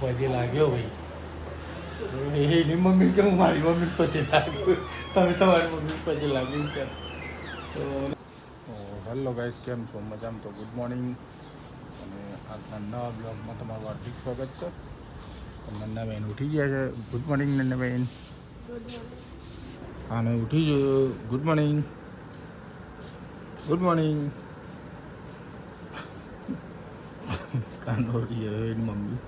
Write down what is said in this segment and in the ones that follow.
પગે લાગ્યો ભાઈ. એની મમ્મી કે હું મારી મમ્મી પછી લાગ્યું, તમે તમારી મમ્મી પછી લાગ્યું છે. તો હેલો ગાઈસ, કેમ છો? મજામાં? તો ગુડ મોર્નિંગ અને આજના નવા બ્લોગમાં તમારું હાર્દિક સ્વાગત છે. તો નન્નાબેન ઉઠી ગયા છે. Good morning Nannaben. હા ને ઉઠી ગયો. Good morning. Good morning. કાનોડી એની મમ્મી.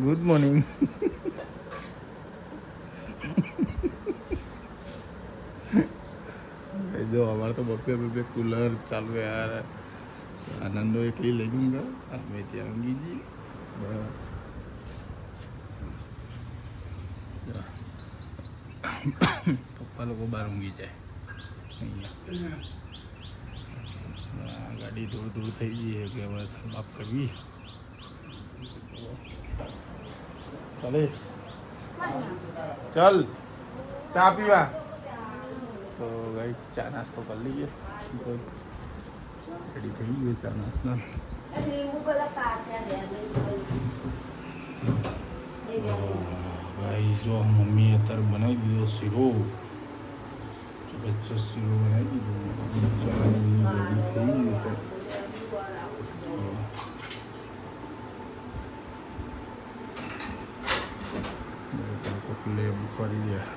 Good morning. જો हमारे तो बप्पे बप्पे कूलर चालू है यार. आनंदो एकली ले लूंगा. मैं जाऊंगी जी. पप्पा लोग बाहर ઊંઘી જાય અહીંયા. ગાડી દૂર દૂર થઈ ગઈ છે કે હવે સાફ કરવી. ચાલે ચાલ ચા પીવા. તો ગાઈ ચા નાસ્તો કરી લઈએ. રેડી થઈ ગયો ચા નાસ્તો. ભાઈ જો મમ્મીએ અત્યારે બનાવી દીધો શીરો. જબરજસ્ત શીરો બનાવી દીધો. રેડી થઈ ગયું છે. લેબુ કરી ગયા.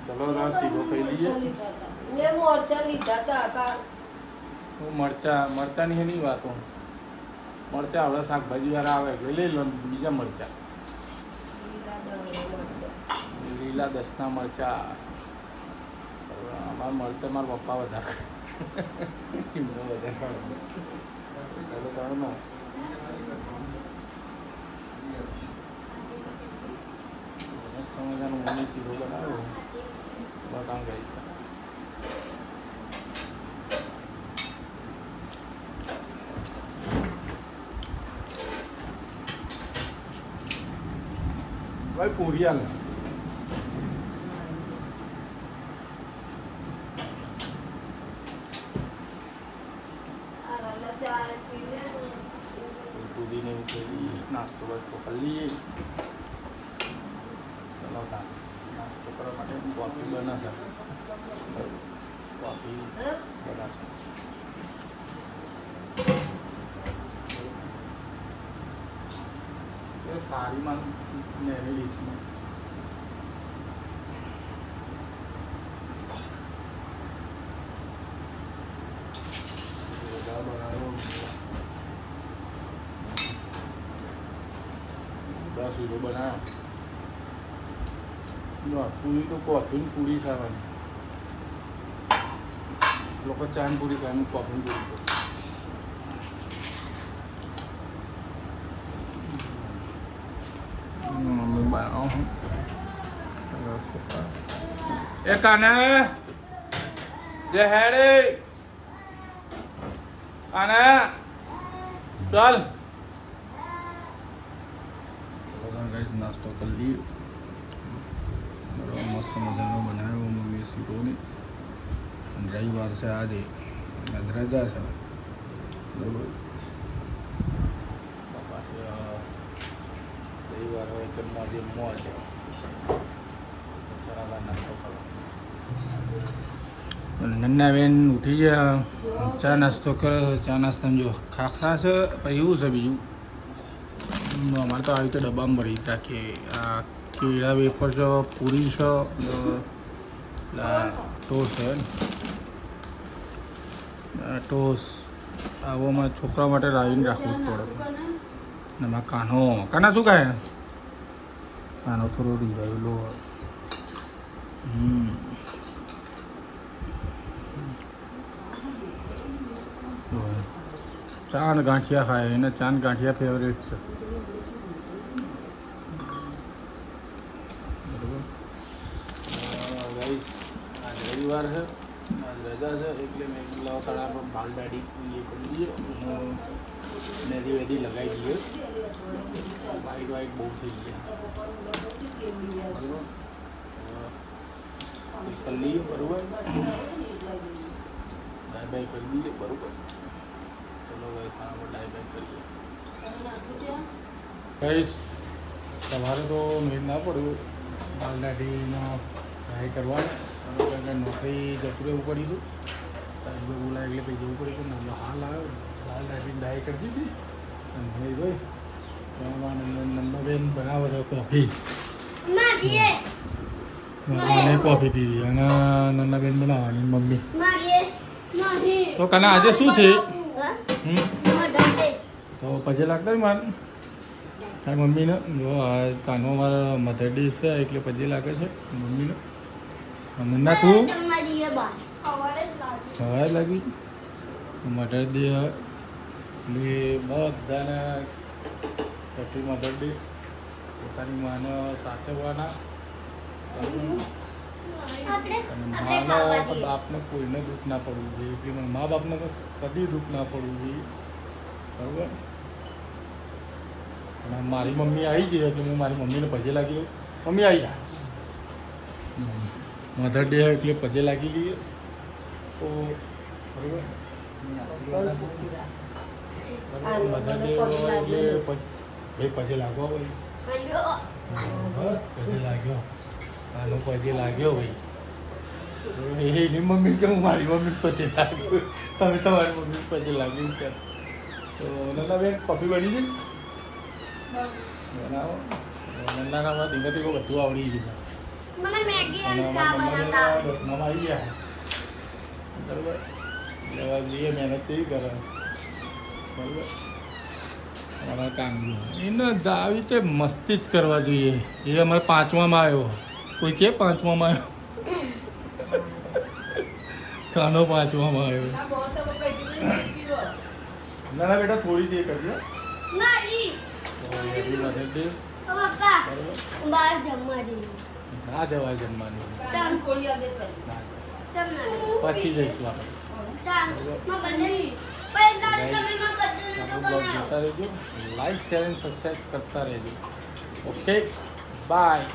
ચલો ના સીધો ખાઈ લઈએ. મરચાની એની વાતો. મરચા હવે શાકભાજી વાળા આવે એટલે લઈ લો બીજા મરચા. લીલા દસના મરચા. અમારા મરચા મારા પપ્પા વધારે. મજાનું મમ્મી સીધો બનાવ્યો. બતાવ ગઈ છે. ભાઈ પૂરી હાલ. પૂરીને નાસ્તો વાસ્તો કરી લઈએ. ચલો નાસ્તો કરવા માટે કોફી બનાવશે. કોફી બનાવશે. સારીમાં નેવી ડીશમાં શીરો બનાવ્યો. પૂરી તો કોફીની પૂરી ખાવાની. લોકો ચાની પૂરી ખાય, કોફીની પૂરી ખાય. એ કાને જે હેડે કાને ચાલ. નાસ્તો કરી લઈએ. મસ્ત મજાનો બનાવ્યો મમ્મીએ શીરોને. રવિવાર છે આજે, રજા છે બરોબર. રવિવાર હોય તો મોજે મોજ. નાસ્તો કરો. નન્નાબેન ઉઠી ગયા. ચા નાસ્તો કરે. ચા નાસ્તામાં જો ખાખરા છે પછી એવું છે બીજું. અમારે તો આવી રીતે ડબ્બામાં ભરી રાખીએ. આ કેળા વેફર છે, પૂરી છે, ટોસ છે. ટોસ આવામાં છોકરા માટે રાવીને રાખવું પડે. એમાં કાનો શું ખાય? કાનો થોડો રીઝાવેલો. ચાન ગાંઠિયા ખાય. એને ચાન ગાંઠિયા ફેવરેટ છે. રવિવાર છે, આજ રજા છે એટલે મેં લાવ તળા પર માલ દાડી એ કરી દઈએ. મેદી વેદી લગાવી દઈએ. વાઈટ વાઈટ બહુ થઈ ગયા. બરાબર કરી લઈએ. બરાબર ડાય બાય કરી દઈએ. બરાબર ચલો ભાઈ ફટાફટ ડાય બાય કરીએ. કહીશ તમારે તો મેળ ના પડ્યું દાલ દાઢીના ટ્રાય કરવાનું. બરાબર નોકરી જતું રહેવું પડ્યું હતું. સાહેબ બોલાય એટલે કંઈ જવું પડ્યું હતું. ને હાલ આવ્યો દાલ દાઢી ડાય કરી દીધી. અને ભાઈ એમાં નંદનબેન બનાવે છે કોફી. મને કોફી પીવી અને નંદનબેન બનાવવાની મમ્મી. તો કાના આજે શું છે? તો પછી લાગતા ને મારે તારી મમ્મીને જો આ કાનો મારા મધર ડે છે એટલે પછી લાગે છે મમ્મીને. નંદા તું સવારે લાગી મધર ડે એટલે બધાને હેપી મધર ડે. પોતાની માને સાચવવાના અને માને બાપને કોઈને દુઃખ ના પડવું જોઈએ. એટલે મા બાપને કદી દુઃખ ના પડવું જોઈએ. બરાબર અને મારી મમ્મી આવી ગઈ એટલે હું મારી મમ્મીને પજે લાગી લઉં. મમ્મી આવી જાય મધર ડે એટલે પજે લાગી લઈએ. તો બરાબર મધર ડે એટલે પજે લાગવા હોય. પજે લાગ્યો આનો પજે લાગ્યો ભાઈ. એની મમ્મી કે હું મારી મમ્મી પછી લાગ્યું. તમે તમારી મમ્મી પછી લાગ્યું છે. તો નંદાબેન કોફી બની છે બનાવો. નંદાનામાં ધીમે ધીમે બધું આવડી ગયું. દસમામાં આવી ગયા બરાબર. લેવા જઈએ મહેનત કેવી કરે બરાબર. અમારા કામનું એને આવી રીતે મસ્તી જ કરવા જોઈએ. એ અમારે 5મામાં આવ્યો. કોઈ કે 5મામાં આવ્યો? કાનો 5મામાં આવ્યો. ના ના બેટા થોડી દે કરજો. ના જવાય જમવાની. પછી જઈશું આપણે. બ્લોગ જોતા રહેજો. લાઈક શેર અને સબસ્ક્રાઈબ કરતા રહેજો. Okay bye.